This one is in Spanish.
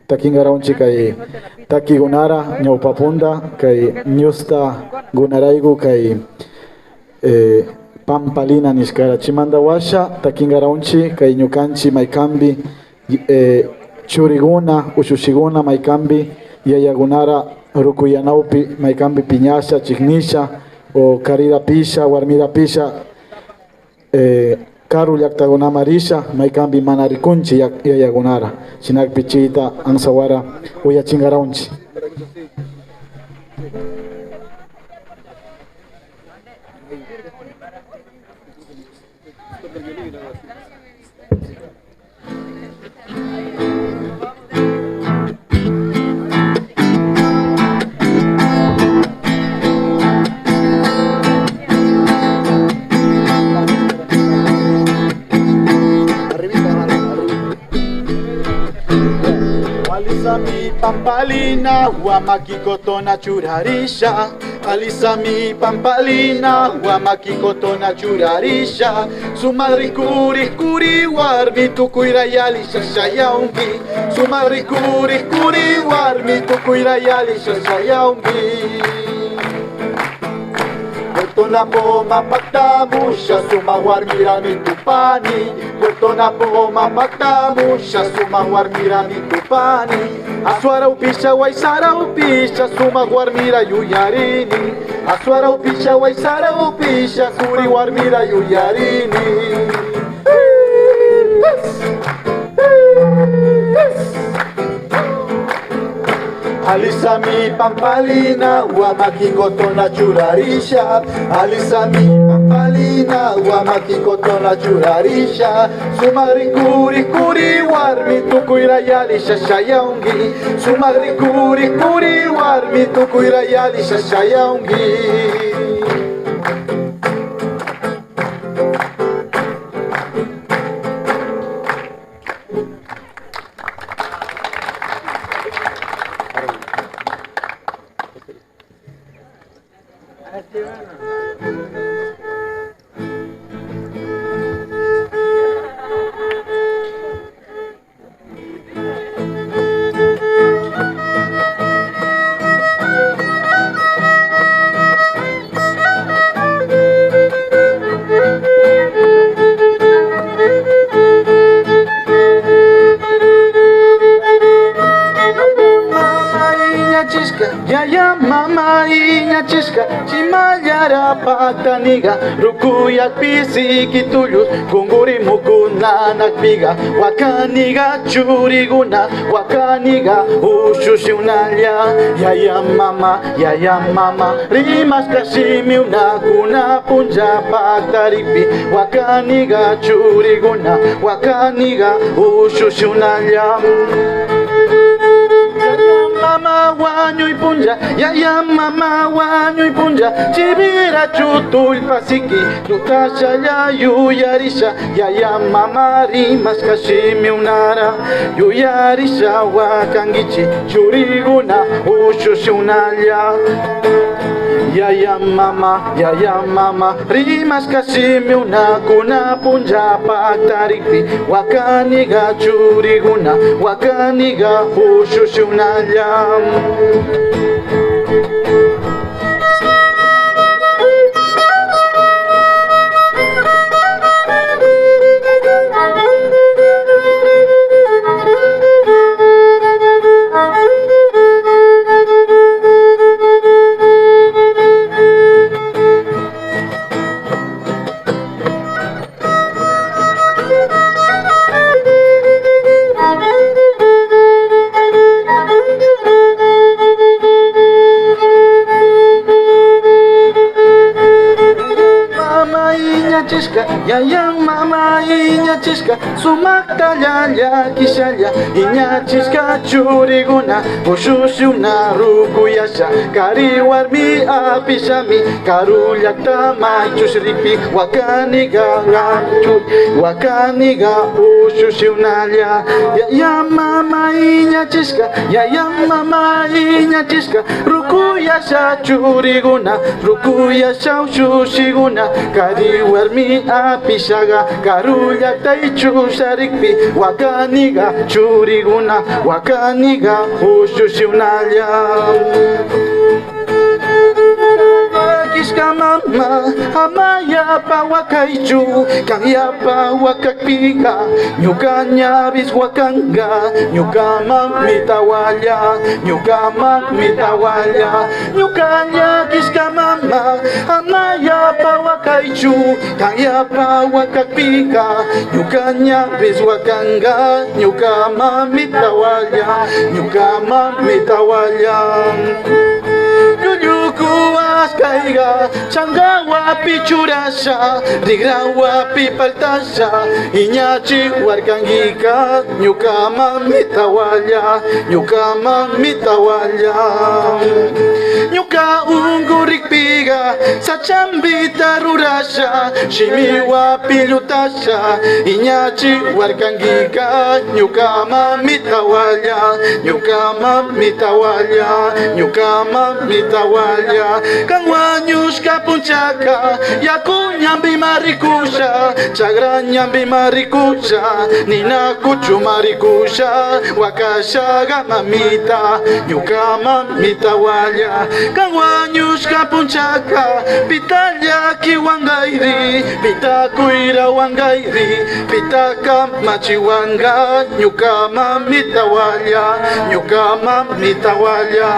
takingarawchi kay taki gunara ñawpapunda kay ñusta gunaraygu kay pampalina niskara chimanda washa takingarawchi kay ñukanchi maykambi churiguna ushushiguna maykambi yayagunara rukuyanawpi maykambi piñasha chiknisha o karira pisha warmira pisha karu llaqtakunama risha maykambi mana rikunchi yayagunara shinakpi chiyta ansawara uyachingarawunchi. Alisami pampalina huamakikotona churarisha. Alisami pampalina huamakikotona churarisha. Su madre kuri warmi tukuirayali shashayaungi. Su madre kuri warmi tukuirayali shashayaungi. Puerto na poma patamusha suma warmira mi tupani. Puerto na poma patamusha suma warmira mi tupani. Aswara upisha waisara upisha suma warmira yuyarini. Aswara upisha waisara upisha kuri warmira yuyarini. Alisami pampalina huamakikotona churarisha. Alisami pampalina huamakikotona churarisha. Su madre kuri warmi tukuirayali shashayaungi. Su madre kuri warmi tukuirayali shashayaungi. Yaya mama iña chisca chimayara pataniga rukuyak pisikitulus kunguri mukunanak piga wakaniga churiguna wakaniga ushushiunalla yaya mama rimas kasimi unakuna punja pataripi wakaniga churiguna wakaniga ushushiunalla mama wanyo ipunja yaya mama wanyo ipunja chibira chutul pasiki nutasha ya yuyarisha yaya mama rimas kashimi unara yuyarisha wakangichi churiguna ushushiunalla yaya mama rimas kasimi unakuna punja pataripi wakaniga churiguna wakaniga ushushiunalla. Yaya mama iña chisca sumakta llalla kishalla iña chisca churiguna ushushiuna rukuyasha kari warmi apishami karu llaqta maychushripi wakaniga wakaniga ushushiunalla yaya mama iña iñachishka yayan mama iñachishka rukuyasha churiguna rukuyasha ushushiguna kari warmi apishaga karullaktaychu sharikpi wakaniga churiguna wakaniga ushushiunalla Kishka mama, amaya pa wakaichu, kanyapa wakakpika, nyukanya biswakanga, nyukama mitawalya, nyukanya kishka mama, amaya pa wakaichu, kanyapa wakakpika, nyukanya biswakanga, nyukama mitawalya. Yuyukuas kaiga, changa wapi churasha, rigra wapi paltasha, iñachi warkangika, nyukama mitawalya. Nyuka ungurikpiga, sachambita rurasha, shimi wapi lutasha, iñachi warkangika, nyukama mitawalya. Kangwanyushka punchaka yakunyambi marikusha chagranyambi marikusha nina kuchu marikusha wakashaga mamita nyukama mitawalya kangwanyushka punchaka pitalla kiwangairi pitakuira wangairi pitaka machiwanga nyukama mitawalya nyukama mitawalya